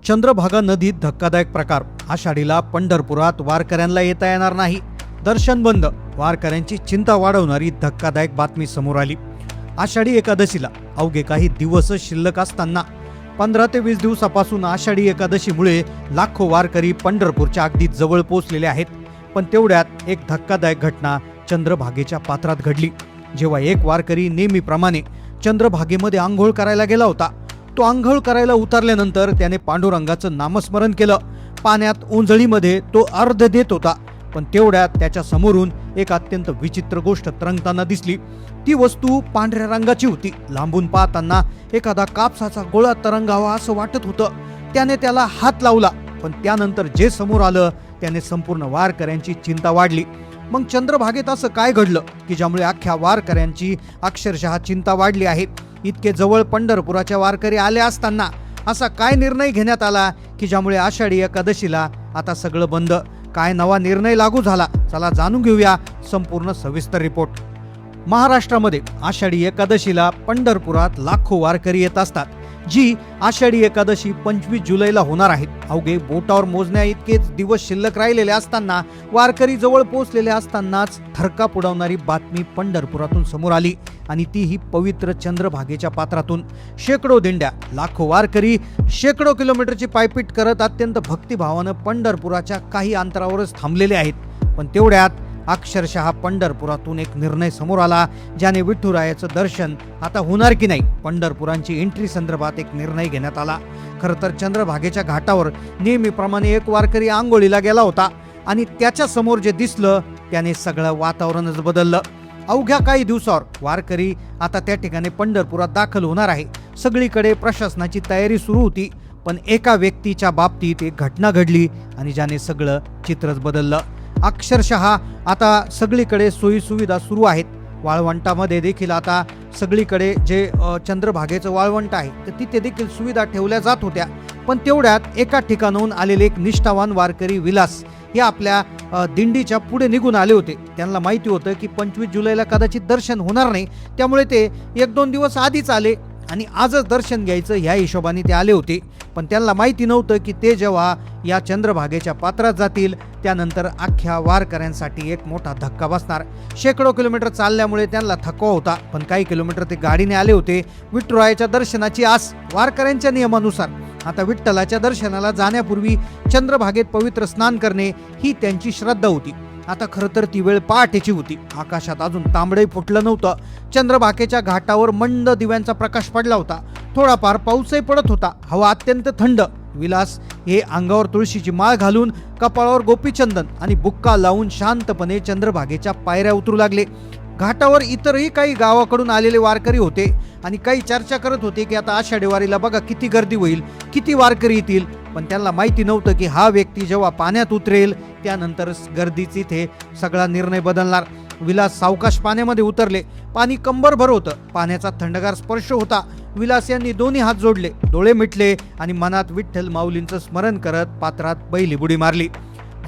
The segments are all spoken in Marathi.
चंद्रभागा नदीत धक्कादायक प्रकार. आषाढीला पंढरपुरात वारकऱ्यांना येता येणार नाही. दर्शन बंद. वारकऱ्यांची चिंता वाढवणारी धक्कादायक बातमी समोर आली. आषाढी एकादशीला अवघे काही दिवसच शिल्लक असताना 15 ते 20 दिवसापासून आषाढी एकादशीमुळे लाखो वारकरी पंढरपूरच्या अगदी जवळ पोहोचलेले आहेत. पण तेवढ्यात एक धक्कादायक घटना चंद्रभागेच्या पात्रात घडली. जेव्हा एक वारकरी नेहमीप्रमाणे चंद्रभागेमध्ये आंघोळ करायला गेला होता, तो आंघोळ करायला उतरल्यानंतर त्याने पांडुरंगाचं नामस्मरण केलं. पाण्यात ओंजळीमध्ये तो अर्ध देत होता, पण तेवढ्यात त्याच्या समोरून एक अत्यंत विचित्र गोष्ट तरंगताना दिसली. ती वस्तू पांढऱ्या रंगाची होती. लांबून पाहताना एखादा कापसाचा गोळा तरंगावा असं वाटत होतं. त्याने त्याला हात लावला, पण त्यानंतर जे समोर आलं त्याने संपूर्ण वारकऱ्यांची चिंता वाढली. मग चंद्रभागेत असं काय घडलं की ज्यामुळे अख्ख्या वारकऱ्यांची अक्षरशः चिंता वाढली आहे? इतके जवळ पंढरपुराच्या वारकरी आले असताना असा काय निर्णय घेण्यात आला की ज्यामुळे आषाढी एकादशीला आता सगळं बंद? काय नवा निर्णय लागू झाला? चला जाणून घेऊया संपूर्ण सविस्तर रिपोर्ट. महाराष्ट्रामध्ये आषाढी एकादशीला पंढरपुरात लाखो वारकरी येत असतात. जी आषाढी एकादशी 25 जुलैला होणार आहे. अवघे बोटावर मोजण्या इतकेच दिवस शिल्लक राहिलेले असताना, वारकरी जवळ पोहोचलेले असतानाच थरकाप उडवणारी बातमी पंढरपुरातून समोर आली, आणि ती ही पवित्र चंद्रभागेच्या पात्रातून. शेकडो दिंड्या, लाखो वारकरी शेकडो किलोमीटरची पायपीट करत अत्यंत भक्तिभावानं पंढरपुराच्या काही अंतरावरच थांबलेले आहेत. पण तेवढ्यात अक्षरशः पंढरपुरातून एक निर्णय समोर आला, ज्याने विठुरायाचं दर्शन आता होणार की नाही, पंढरपुरांची एंट्री संदर्भात एक निर्णय घेण्यात आला. खरं तर चंद्रभागेच्या घाटावर नेहमीप्रमाणे एक वारकरी आंघोळीला गेला होता, आणि त्याच्या समोर जे दिसलं त्याने सगळं वातावरणच बदललं. अवघ्या काही दिवसावर वारकरी आता त्या ठिकाणी पंढरपुरात दाखल होणार आहे. सगळीकडे प्रशासनाची तयारी सुरू होती, पण एका व्यक्तीच्या बाबतीत एक घटना घडली, आणि ज्याने सगळं चित्रच बदललं. अक्षरशः आता सगळीकडे सोयी सुविधा सुरू आहेत. वाळवंटामध्ये देखील आता सगळीकडे जे चंद्रभागेचं वाळवंट आहे तर तिथे देखील सुविधा ठेवल्या जात होत्या. पण तेवढ्यात एका ठिकाणाहून आलेले एक निष्ठावान वारकरी विलास हे आपल्या दिंडीच्या पुढे निघून आले होते. त्यांना माहिती होतं की 25 जुलैला कदाचित दर्शन होणार नाही, त्यामुळे ते 1-2 दिवस आधीच आले आणि आजच दर्शन घ्यायचं ह्या हिशोबाने ते आले होते. पण त्यांना माहिती नव्हतं की ते जेव्हा या चंद्रभागेच्या पात्रात जातील त्यानंतर अख्ख्या वारकऱ्यांसाठी एक मोठा धक्का बसणार. शेकडो किलोमीटर चालल्यामुळे त्यांना थकवा होता, पण काही किलोमीटर ते गाडीने आले होते. विठुरायाच्या दर्शनाची आस. वारकऱ्यांच्या नियमानुसार आता विठ्ठलाच्या दर्शनाला जाण्यापूर्वी चंद्रभागेत पवित्र स्नान करणे ही त्यांची श्रद्धा होती. आता खरं तर ती वेळ पहाटेची होती. आकाशात अजून तांबडंही फुटलं नव्हतं. चंद्रभागेच्या घाटावर मंद दिव्यांचा प्रकाश पडला होता. थोडाफार पाऊसही पडत होता. हवा अत्यंत थंड. विलास हे अंगावर तुळशीची माळ घालून, कपाळावर गोपीचंदन आणि बुक्का लावून शांतपणे चंद्रभागेच्या पायऱ्या उतरू लागले. घाटावर इतरही काही गावाकडून आलेले वारकरी होते, आणि काही चर्चा करत होते की आता आषाढी वारीला बघा किती गर्दी होईल, किती वारकरी येतील. पण त्यांना माहिती नव्हतं की हा व्यक्ती जेव्हा पाण्यात उतरेल त्यानंतर गर्दीच इथे सगळा निर्णय बदलणार. विलास सावकाश पाण्यामध्ये उतरले. पाणी कंबरभर होतं. पाण्याचा थंडगार स्पर्श होता. विलास यांनी दोन्ही हात जोडले, डोळे मिटले आणि मनात विठ्ठल माऊलींचं स्मरण करत पात्रात पहिली बुडी मारली.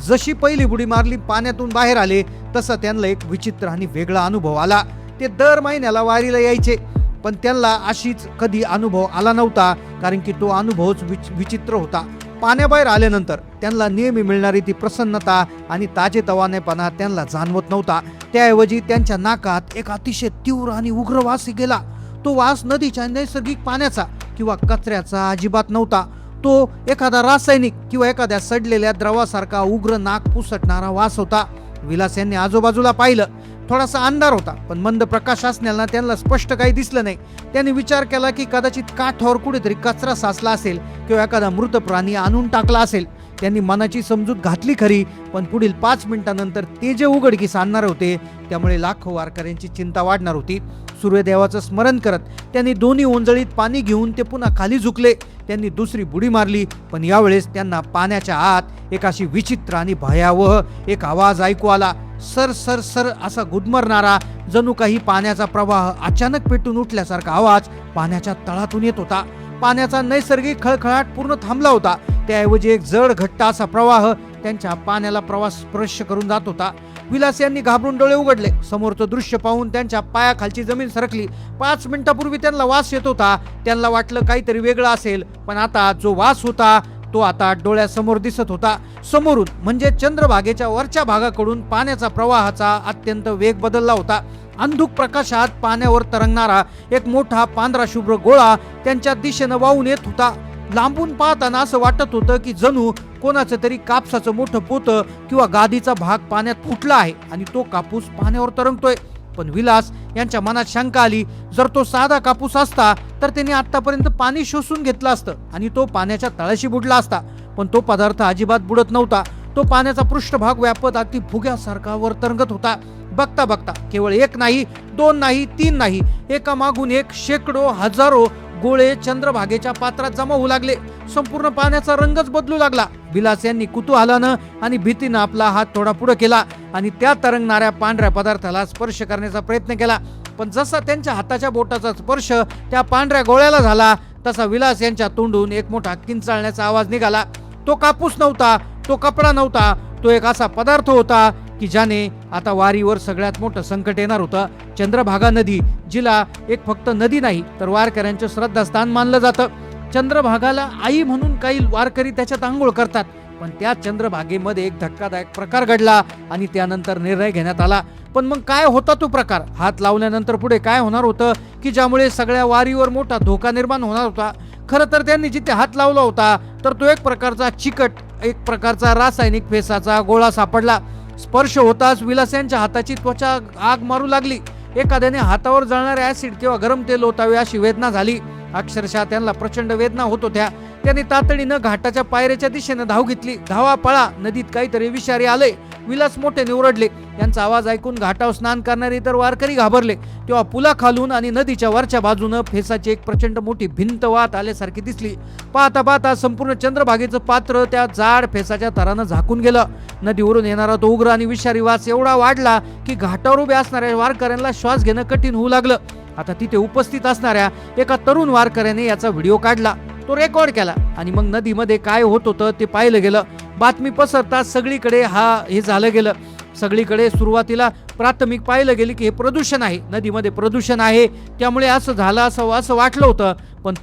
जशी पहिली बुडी मारली, पाण्यातून बाहेर आले, तसा त्यांना एक विचित्र आणि वेगळा अनुभव आला. ते दर महिन्याला वारीला यायचे, पण त्यांना अशीच कधी अनुभव आला नव्हता, कारण की तो अनुभवच विचित्र होता. पाण्याबाहेर आल्यानंतर त्यांना नेहमी मिळणारी ती प्रसन्नता आणि ताजेतवानेपणा त्यांना जाणवत नव्हता. त्याऐवजी त्यांच्या नाकात एक अतिशय तीव्र आणि उग्र वास गेला. तो वास नदीच्या नैसर्गिक पाण्याचा किंवा कचऱ्याचा अजिबात नव्हता. तो एखादा रासायनिक किंवा एखाद्या सडलेल्या द्रवासारखा उग्र नाक पुसटणारा वास होता. विलास यांनी आजूबाजूला पाहिलं. थोडासा अंधार होता, पण मंद प्रकाश असण्याला त्यांना स्पष्ट काही दिसलं नाही. त्यांनी विचार केला की कदाचित काठावर कुठेतरी कचरा साचला असेल किंवा एखादा मृत प्राणी आणून टाकला असेल. त्यांनी मनाची समजूत घातली खरी, पण पुढील 5 मिनिटांनंतर ते जे उघडकीस आणणार होते त्यामुळे लाखो वारकऱ्यांची चिंता वाढणार होती. सूर्यदेवाचं स्मरण करत त्यांनी दोन्ही ओंजळीत पाणी घेऊन ते पुन्हा खाली झुकले. त्यांनी दुसरी बुडी मारली, पण यावेळेस त्यांना पाण्याच्या आत एक अशी विचित्र आणि भयावह एक आवाज ऐकू आला. सर सर सर असा गुदमरणारा, जणू काही पाण्याचा प्रवाह अचानक पेटून उठल्यासारखा आवाज पाण्याच्या तळातून येत होता. पाण्याचा नैसर्गिक खळखळाट पूर्ण थांबला होता. त्याऐवजी एक जड घट्ट असा प्रवाह त्यांच्या पाण्याला स्पर्श करून जात होता. विलास यांनी घाबरून डोळे उघडले. समोरचं दृश्य पाहून त्यांच्या पायाखालची जमीन सरकली. 5 मिनिटापूर्वी त्यांना वास येत होता. त्यांना वाटलं काहीतरी वेगळं असेल, पण आता जो वास होता तो आता डोळ्यासमोर दिसत होता. समोरून म्हणजे चंद्रभागेच्या वरच्या भागाकडून पाण्याचा प्रवाहाचा अत्यंत वेग बदलला होता. अंधुक प्रकाशात पाण्यावर तरंगणारा एक मोठा पांढरा शुभ्र गोळा त्यांच्या दिशेनं वाहून येत होता. लांबून पाहताना असं वाटत होतं की जणू कोणाचं तरी कापसाचं मोठं पोतं किंवा गादीचा भाग पाण्यात फुटला आहे आणि तो कापूस पाण्यावर तरंगतोय. पण विलास यांच्या मनात शंका आली. जर तो साधा कापूस असता तर त्यांनी आतापर्यंत पाणी शोषून घेतलं असतं आणि तो पाण्याच्या तळाशी बुडला असता. पण तो पदार्थ अजिबात बुडत नव्हता. तो पाण्याचा पृष्ठभाग व्यापत अगदी फुग्यासारखा वर तरंगत होता. बघता बघता केवळ एक नाही, दोन नाही, तीन नाही, एका मागून एक शेकडो हजारो गोळे चंद्रभागेच्या पात्रात जमा होऊ लागले. संपूर्ण पाण्याचा रंगच बदलू लागला. विलास यांनी कुतूहलानं आणि भीतीनं आपला हात थोडा पुढे केला आणि त्या तरंगणाऱ्या पांढऱ्या पदार्थाला स्पर्श करण्याचा प्रयत्न केला. पण जसा त्यांच्या हाताच्या बोटाचा स्पर्श त्या पांढऱ्या गोळ्याला झाला तसा विलास यांच्या तोंडून एक मोठा किंचाळण्याचा आवाज निघाला. तो कापूस नव्हता, तो कपडा नव्हता, तो एक असा पदार्थ होता की ज्याने आता वारीवर सगळ्यात मोठं संकट येणार होतं. चंद्रभागा नदी, जिला एक फक्त नदी नाही तर वारकऱ्यांचं श्रद्धास्थान मानलं जातं. चंद्रभागाला आई म्हणून काही वारकरी त्याच्यात आंघोळ करतात. पण त्या चंद्रभागेमध्ये एक धक्कादायक प्रकार घडला आणि त्यानंतर निर्णय घेण्यात आला. पण मग काय होता तो प्रकार? हात लावल्यानंतर पुढे काय होणार होतं की ज्यामुळे सगळ्या वारीवर मोठा धोका निर्माण होणार होता? खरं तर त्यांनी जिथे हात लावला होता तर तो एक प्रकारचा चिकट, एक प्रकारचा रासायनिक फेसाचा गोळा सापडला. स्पर्श होताच विलास यांच्या हाताची त्वचा आग मारू लागली. एखाद्याने हातावर जळणारे ऍसिड किंवा गरम तेल ओतावे अशी वेदना झाली. अक्षरशः त्यांना प्रचंड वेदना होत होत्या. त्यांनी तातडीनं घाटाच्या पायऱ्याच्या दिशेने धाव घेतली. धावा पळा, नदीत काहीतरी विषारी आले. विलास मोठ्याने ओरडले. यांचा आवाज ऐकून घाटावर स्नान करणारे इतर वारकरी घाबरले. तेव्हा पुलाखालून आणि नदीच्या वरच्या बाजूनं फेसाची एक प्रचंड मोठी भिंत वाहत आल्यासारखी दिसली. पाहता पाहता संपूर्ण चंद्रभागेचं पात्र त्या जाड फेसाच्या थरानं झाकून गेलं. नदीवरून येणारा तो उग्र आणि विषारी वास एवढा वाढला की घाटावर उभे असणाऱ्या वारकऱ्यांना श्वास घेणं कठीण होऊ लागलं. आता तिथे उपस्थित असणाऱ्या एका तरुण वारकऱ्याने याचा व्हिडिओ काढला, तो रेकॉर्ड केला आणि मग नदीमध्ये काय होत होतं ते पाहिलं गेलं. बातमी पसरताच सगळीकडे हे झालं गेलं. सगळीकडे सुरुवातीला प्राथमिक पाहिलं गेली की हे प्रदूषण आहे, नदीमध्ये प्रदूषण आहे, त्यामुळे असं झालं असं वाटलं होतं. पण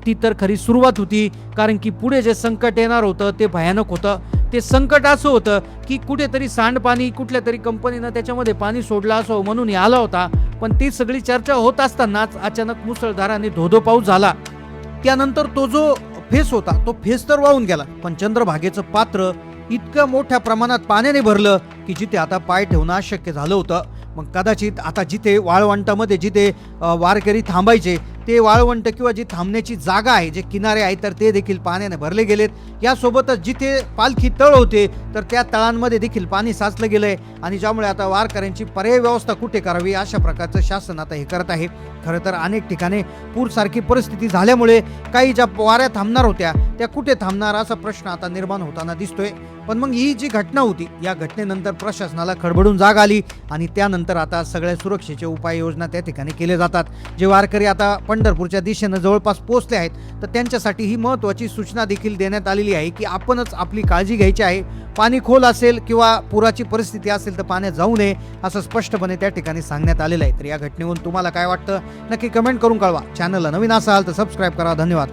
ती तर खरी सुरुवात होती. कारण की पुढे जे संकट येणार होतं ते भयानक होतं. ते संकट असं होतं की कुठेतरी सांडपाणी कुठल्या तरी कंपनीनं त्याच्यामध्ये पाणी सोडलं असं म्हणून आला होता. पण ती सगळी चर्चा होत असतानाच अचानक मुसळधार आणि धोधो पाऊस झाला. त्यानंतर तो जो फेस होता तो फेस तर वाहून गेला, पण चंद्रभागेचं पात्र इतक्या मोठ्या प्रमाणात पाण्याने भरलं की जिथे आता पाय ठेवणं अशक्य झालं होतं. मग कदाचित आता जिथे वाळवंटामध्ये जिथे वारकरी थांबायचे ते वाळवंट किंवा जी थांबण्याची जागा आहे, जे किनारे आहेत तर ते देखील पाण्याने भरले गेलेत. यासोबतच जिथे पालखी तळ होते तर त्या तळांमध्ये देखील पाणी साचलं गेलंय आणि ज्यामुळे आता वारकऱ्यांची पर्यायी व्यवस्था कुठे करावी अशा प्रकारचं शासन आता हे करत आहे. खरं तर अनेक ठिकाणी पूरसारखी परिस्थिती झाल्यामुळे काही ज्या वाऱ्या थांबणार होत्या त्या कुठे थांबणार असा प्रश्न आता निर्माण होताना दिसतोय. पण मग ही जी घटना होती या घटनेनंतर प्रशासनाला खडबडून जाग आली आणि त्यानंतर आता सगळ्या सुरक्षेचे उपाययोजना त्या ठिकाणी केले जातात. जे वारकरी आता पंढरपूरच्या दिशेनं जवळपास पोहोचले आहेत तर त्यांच्यासाठी ही महत्त्वाची सूचना देखील देण्यात आलेली आहे की आपणच आपली काळजी घ्यायची आहे. पाणी खोल असेल किंवा पुराची परिस्थिती असेल तर पाण्यात जाऊ नये असं स्पष्टपणे त्या ठिकाणी सांगण्यात आलेलं आहे. तर या घटनेवरून तुम्हाला काय वाटतं नक्की कमेंट करून कळवा. चॅनलला नवीन असाल तर सबस्क्राईब करा. धन्यवाद.